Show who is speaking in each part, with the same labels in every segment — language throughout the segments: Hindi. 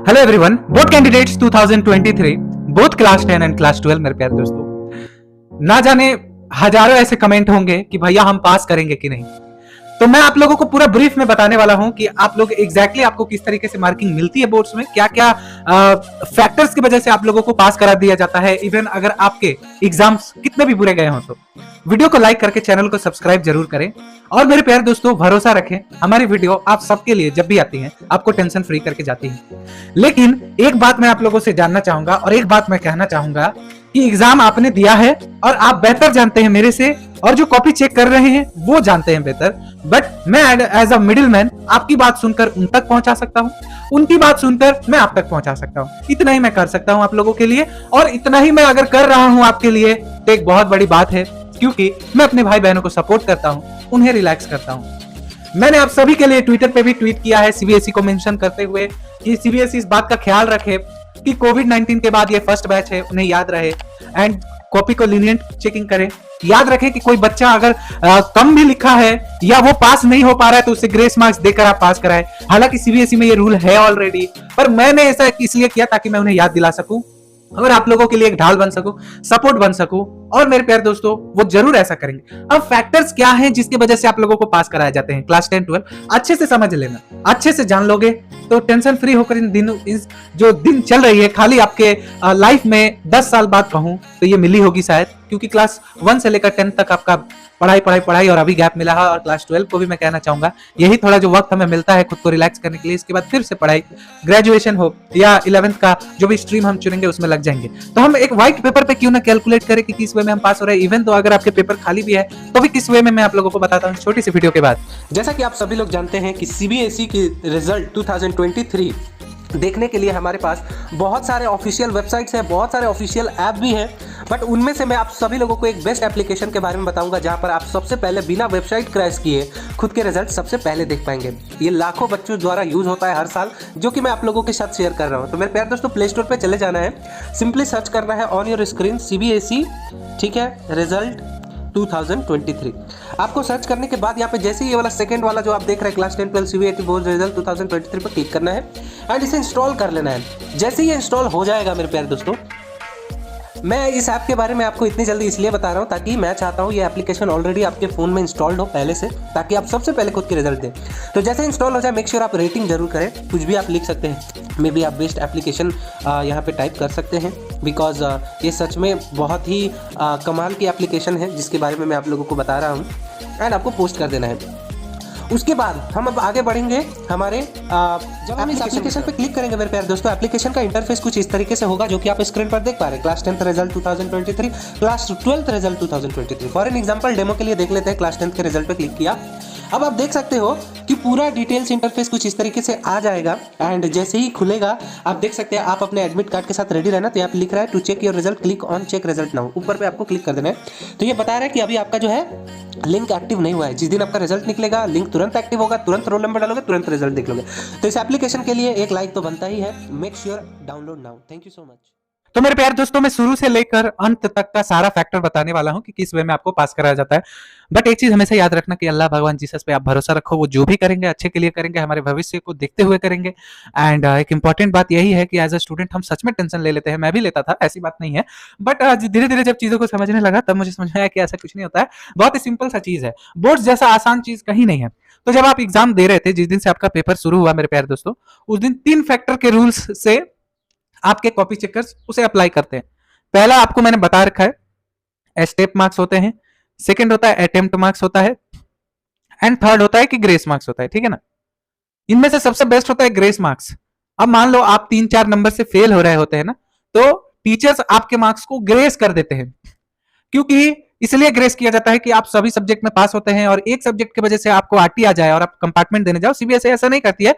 Speaker 1: Hello everyone, both candidates 2023 both class 10 and class 12। मेरे प्यारे दोस्तों, ना जाने हजारों ऐसे कमेंट होंगे कि भैया हम पास करेंगे कि नहीं। तो मैं आप लोगों को पूरा ब्रीफ में बताने वाला हूं कि आप लोग एग्जैक्टली आपको किस तरीके से मार्किंग मिलती है बोर्ड्स में, क्या क्या फैक्टर्स की वजह से आप लोगों को पास करा दिया जाता है, इवन अगर आपके एग्जाम्स कितने भी बुरे गए हों। तो वीडियो को लाइक करके चैनल को सब्सक्राइब जरूर करें। और मेरे प्यारे दोस्तों, भरोसा रखें, हमारी वीडियो आप सबके लिए जब भी आती है आपको टेंशन फ्री करके जाती है। लेकिन एक बात मैं आप लोगों से जानना चाहूंगा और एक बात मैं कहना चाहूंगा कि एग्जाम आपने दिया है और आप बेहतर जानते हैं मेरे से, और जो कॉपी चेक कर रहे हैं वो जानते हैं बेहतर। बट मैं एज अ मिडिल मैन आपकी बात सुनकर उन तक पहुंचा सकता हूं, उनकी बात सुनकर मैं आप तक पहुंचा सकता हूं। इतना ही मैं कर सकता हूं आप लोगों के लिए, और इतना ही मैं अगर कर रहा हूं आपके लिए तो एक बहुत बड़ी बात है, क्योंकि मैं अपने भाई बहनों को सपोर्ट करता हूं, उन्हें रिलैक्स करता हूं। मैंने आप सभी के लिए ट्विटर पे भी ट्वीट किया है सीबीएसई को मेंशन करते हुए कि सीबीएसई इस बात का ख्याल रखे कि कोविड-19 के बाद ये फर्स्ट बैच है, उन्हें याद रहे एंड कॉपी को लीनियंट चेकिंग करें। याद रखें कि कोई बच्चा अगर कम भी लिखा है या वो पास नहीं हो पा रहा है तो उसे ग्रेस मार्क्स देकर आप पास कराएं। हालांकि सीबीएसई में ये रूल है ऑलरेडी, पर मैंने ऐसा इसलिए किया ताकि मैं उन्हें याद दिला सकूं और आप लोगों के लिए एक ढाल बन सकूं, सपोर्ट बन सकूं। और मेरे प्यारे दोस्तों, वो जरूर ऐसा करेंगे। अब फैक्टर्स क्या हैं जिसकी वजह से आप लोगों को पास कराए जाते हैं क्लास 10 12, अच्छे से समझ लेना, अच्छे से जान लोगे तो टेंशन फ्री होकर इन दिनों जो दिन चल रही है, खाली आपके लाइफ में 10 साल बाद कहूं तो ये मिली होगी शायद, क्योंकि क्लास 1 से लेकर 10 तक आपका पढ़ाई पढ़ाई पढ़ाई और अभी गैप मिला है। और क्लास 12 को भी मैं कहना चाहूंगा यही थोड़ा जो वक्त हमें मिलता है खुद को रिलैक्स करने के लिए, इसके बाद फिर से पढ़ाई, ग्रेजुएशन हो या 11th का जो भी स्ट्रीम हम चुनेंगे उसमें लग जाएंगे। तो हम एक व्हाइट पेपर पे क्यों ना कैलकुलेट करें कि किस वे में हम पास हो रहे हैं। इवन तो अगर आपके पेपर खाली भी है तो भी किस वे में मैं आप लोगों को बताता हूँ छोटी सी वीडियो के बाद।
Speaker 2: जैसा कि आप सभी लोग जानते हैं कि सीबीएसई की रिजल्ट 2023 देखने के लिए हमारे पास बहुत सारे ऑफिशियल वेबसाइट्स हैं, बहुत सारे ऑफिशियल ऐप भी हैं, बट उनमें से मैं आप सभी लोगों को एक बेस्ट एप्लीकेशन के बारे में बताऊंगा जहां पर आप सबसे पहले बिना वेबसाइट क्रैश किए खुद के रिजल्ट सबसे पहले देख पाएंगे। ये लाखों बच्चों द्वारा यूज होता है हर साल, जो कि मैं आप लोगों के साथ शेयर कर रहा हूं। तो मेरे प्यारे दोस्तों, प्ले स्टोर पर चले जाना है, सिंपली सर्च करना है ऑन योर स्क्रीन सीबीएसई, ठीक है, रिजल्ट 2023। आपको सर्च करने के बाद यहाँ पे जैसे ही ये वाला सेकंड वाला जो आप देख रहे हैं क्लास 10 12 सीबीएसई बोर्ड रिजल्ट 2023 पर क्लिक करना है एंड इसे इंस्टॉल कर लेना है। जैसे ही ये इंस्टॉल हो जाएगा मेरे प्यारे दोस्तों, मैं इस ऐप के बारे में आपको इतनी जल्दी इसलिए बता रहा हूँ ताकि मैं चाहता हूँ ये एप्लीकेशन ऑलरेडी आपके फ़ोन में इंस्टॉल्ड हो पहले से, ताकि आप सबसे पहले खुद के रिजल्ट दें। तो जैसे इंस्टॉल हो जाए मेक श्योर आप रेटिंग जरूर करें, कुछ भी आप लिख सकते हैं, मे बी आप बेस्ट एप्लीकेशन यहाँ पे टाइप कर सकते हैं, बिकॉज ये सच में बहुत ही कमाल की एप्लीकेशन है जिसके बारे में मैं आप लोगों को बता रहा हूँ एंड आपको पोस्ट कर देना है। उसके बाद हम अब आगे बढ़ेंगे हमारे जब हम इस एप्लीकेशन पे क्लिक करेंगे मेरे प्यारे दोस्तों, एप्लीकेशन का इंटरफेस कुछ इस तरीके से होगा जो कि आप स्क्रीन पर देख पा रहे हैं। Class 10th result 2023, class 12th result 2023। For an example demo के लिए देख लेते हैं। क्लास 10th के रिजल्ट पे क्लिक किया, अब आप देख सकते हो कि पूरा डिटेल्स इंटरफेस कुछ इस तरीके से आ जाएगा एंड जैसे ही खुलेगा आप देख सकते हैं आप अपने एडमिट कार्ड के साथ रेडी रहना। तो यहाँ पे लिख रहा है to check your result click on check result now, ऊपर पे आपको क्लिक कर देना है। तो ये बता रहा है कि अभी आपका जो है लिंक एक्टिव नहीं हुआ है। जिस दिन आपका रिजल्ट निकलेगा लिंक तुरंत एक्टिव होगा, तुरंत रोल नंबर डालोगे, तुरंत रिजल्ट देख लोगे। तो इस एप्लीकेशन के लिए एक लाइक तो बनता ही है। Make sure download now. Thank you so much.
Speaker 1: तो मेरे प्यारे दोस्तों, मैं शुरू से लेकर अंत तक का सारा फैक्टर बताने वाला हूं कि किस वे में आपको पास कराया जाता है। बट एक चीज हमेशा याद रखना कि अल्लाह भगवान जीसस पे आप भरोसा रखो, वो जो भी करेंगे अच्छे के लिए करेंगे, हमारे भविष्य को देखते हुए करेंगे। एंड एक इंपॉर्टेंट बात यही है कि एज अ स्टूडेंट हम सच में टेंशन ले लेते हैं, मैं भी लेता था, ऐसी बात नहीं है। बट धीरे धीरे जब चीजों को समझने लगा तब मुझे समझ में आया कि ऐसा कुछ नहीं होता है, बहुत ही सिंपल सा चीज है। बोर्ड जैसा आसान चीज कहीं नहीं है। तो जब आप एग्जाम दे रहे थे, जिस दिन से आपका पेपर शुरू हुआ मेरे प्यारे दोस्तों, उस दिन 3 फैक्टर के रूल्स से आपके कॉपी चेकर्स उसे अप्लाई करते हैं। पहला आपको मैंने बता रखा है, स्टेप मार्क्स होते हैं, सेकंड होता है अटेम्प्ट मार्क्स होता है, एंड थर्ड होता है कि ग्रेस मार्क्स होता है। ठीक है ना, इनमें से सबसे बेस्ट होता है ग्रेस मार्क्स। अब मान लो आप 3-4 नंबर से फेल हो रहे होते हैं ना, तो टीचर्स आपके मार्क्स को ग्रेस कर देते हैं। क्योंकि इसलिए ग्रेस किया जाता है कि आप सभी सब्जेक्ट में पास होते हैं और एक सब्जेक्ट की वजह से आपको आरटी आ जाए और आप कंपार्टमेंट देने जाओ। सीबीएसई ऐसा नहीं करती है,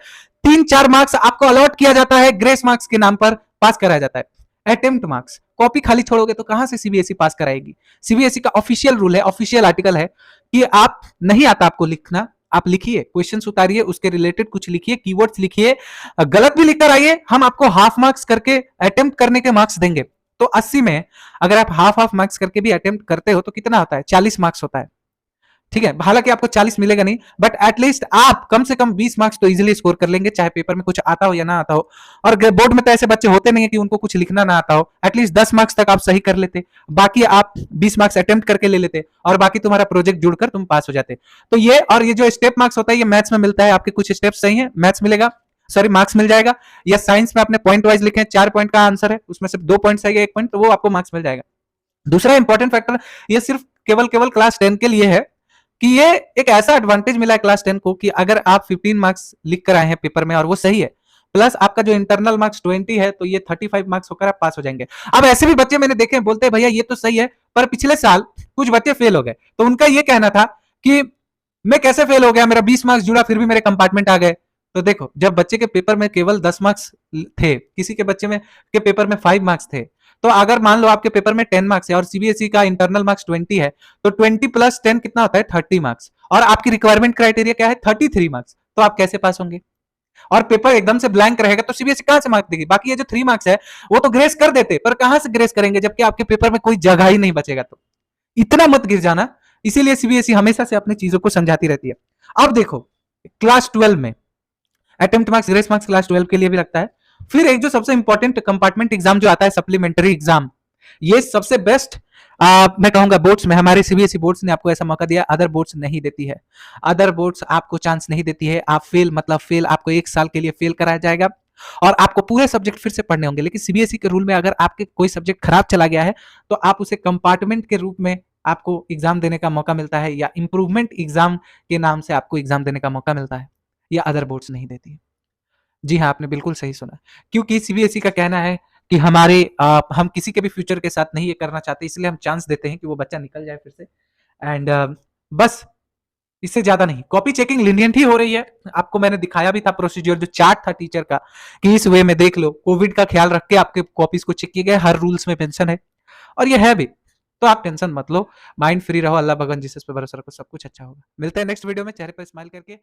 Speaker 1: 3-4 मार्क्स आपको अलॉट किया जाता है, ग्रेस मार्क्स के नाम पर पास कराया जाता है। अटेम्प्ट मार्क्स, कॉपी खाली छोड़ोगे तो कहां से सीबीएसई पास कराएगी। सीबीएसई का ऑफिशियल रूल है, ऑफिशियल आर्टिकल है कि आप नहीं आता आपको लिखना, आप लिखिए, क्वेश्चंस उतारिए, उसके रिलेटेड कुछ लिखिए, कीवर्ड्स लिखिए, गलत भी लिखकर आइए, हम आपको हाफ मार्क्स करके अटेम्प्ट करने के मार्क्स देंगे। तो 80 में अगर आप हाफ मार्क्स करके भी अटेम्प्ट करते हो तो कितना होता है, 40 मार्क्स होता है। ठीक है, हालांकि आपको 40 मिलेगा नहीं, बट एटलीस्ट आप कम से कम 20 मार्क्स तो इजीली स्कोर कर लेंगे, चाहे पेपर में कुछ आता हो या ना आता हो। और बोर्ड में तो ऐसे बच्चे होते नहीं है कि उनको कुछ लिखना ना आता हो, एटलीस्ट 10 मार्क्स तक आप सही कर लेते, बाकी आप 20 मार्क्स अटेम्प्ट करके ले लेते, और बाकी तुम्हारा प्रोजेक्ट जुड़कर तुम पास हो जाते। तो ये, और ये जो स्टेप मार्क्स होता है ये मैथ्स में मिलता है, आपके कुछ स्टेप सही है, मैथ्स मिलेगा, सॉरी मार्क्स मिल जाएगा। या साइंस में आपने पॉइंट वाइज लिखे हैं, 4 पॉइंट का आंसर है, उसमें से 2 पॉइंट सही है, 1 पॉइंट, तो वो आपको मार्क्स मिल जाएगा। दूसरा इंपॉर्टेंट फैक्टर, ये सिर्फ केवल केवल क्लास 10 के लिए है, कि ये एक ऐसा एडवांटेज मिला है क्लास 10 को कि अगर आप 15 मार्क्स लिख कर आए हैं पेपर में और वो सही है, प्लस आपका जो इंटरनल मार्क्स 20 है, तो ये 35 मार्क्स होकर आप पास हो जाएंगे। अब ऐसे भी बच्चे मैंने देखे बोलते हैं भैया ये तो सही है, पर पिछले साल कुछ बच्चे फेल हो गए, तो उनका ये कहना था कि मैं कैसे फेल हो गया, मेरा 20 मार्क्स जुड़ा फिर भी मेरे कंपार्टमेंट आ गए। तो देखो, जब बच्चे के पेपर में केवल 10 मार्क्स थे, किसी के बच्चे में के पेपर में 5 मार्क्स थे, तो अगर मान लो आपके पेपर में 10 मार्क्स है और सीबीएसई का इंटरनल मार्क्स 20 है, तो 20 प्लस 10 कितना होता है, 30 मार्क्स, और आपकी रिक्वायरमेंट क्राइटेरिया क्या है, 33 मार्क्स, तो आप कैसे पास होंगे? और पेपर एकदम से ब्लैंक रहेगा तो सीबीएसई कहां से मार्क्स देगी? बाकी ये जो 3 मार्क्स है वो तो ग्रेस कर देते, पर कहां से ग्रेस करेंगे जबकि आपके पेपर में कोई जगह ही नहीं बचेगा। तो इतना मत गिर जाना, इसीलिए सीबीएसई हमेशा से अपनी चीजों को समझाती रहती है। अब देखो, क्लास 12 में attempt marks, grace marks class 12 के लिए भी लगता है। फिर एक जो सबसे इंपॉर्टेंट कंपार्टमेंट एग्जाम जो आता है, सप्लीमेंट्री एग्जाम, ये सबसे बेस्ट मैं कहूंगा बोर्ड्स में, हमारे सीबीएसई बोर्ड्स ने आपको ऐसा मौका दिया, अदर बोर्ड्स नहीं देती है। अदर बोर्ड्स आपको चांस नहीं देती है, आप फेल मतलब फेल, आपको 1 साल के लिए फेल कराया जाएगा और आपको पूरे सब्जेक्ट फिर से पढ़ने होंगे। लेकिन सीबीएसई के रूल में अगर आपके कोई सब्जेक्ट खराब चला गया है तो आप उसे कंपार्टमेंट के रूप में आपको एग्जाम देने का मौका मिलता है, या इंप्रूवमेंट एग्जाम के नाम से आपको एग्जाम देने का मौका मिलता है, या अदर बोर्ड्स नहीं देती है। जी हाँ, आपने बिल्कुल सही सुना, क्योंकि सीबीएसई का कहना है कि हम किसी के भी फ्यूचर के साथ नहीं ये करना चाहते, इसलिए हम चांस देते हैं कि वो बच्चा निकल जाए फिर से। एंड बस इससे ज्यादा नहीं। कॉपी चेकिंग लीनियंट ही हो रही है, आपको मैंने दिखाया भी था प्रोसीजर, जो चार्ट था टीचर का, कि इस वे में देख लो, कोविड का ख्याल रख के आपके कॉपीज को चेक किए गए, हर रूल्स में मेंशन है, और ये है भी। तो आप टेंशन मत लो, माइंड फ्री रहो, अल्लाह भगवान जिस पे भरोसा रखो, सब कुछ अच्छा होगा। मिलते हैं नेक्स्ट वीडियो में, चेहरे पर स्माइल करके।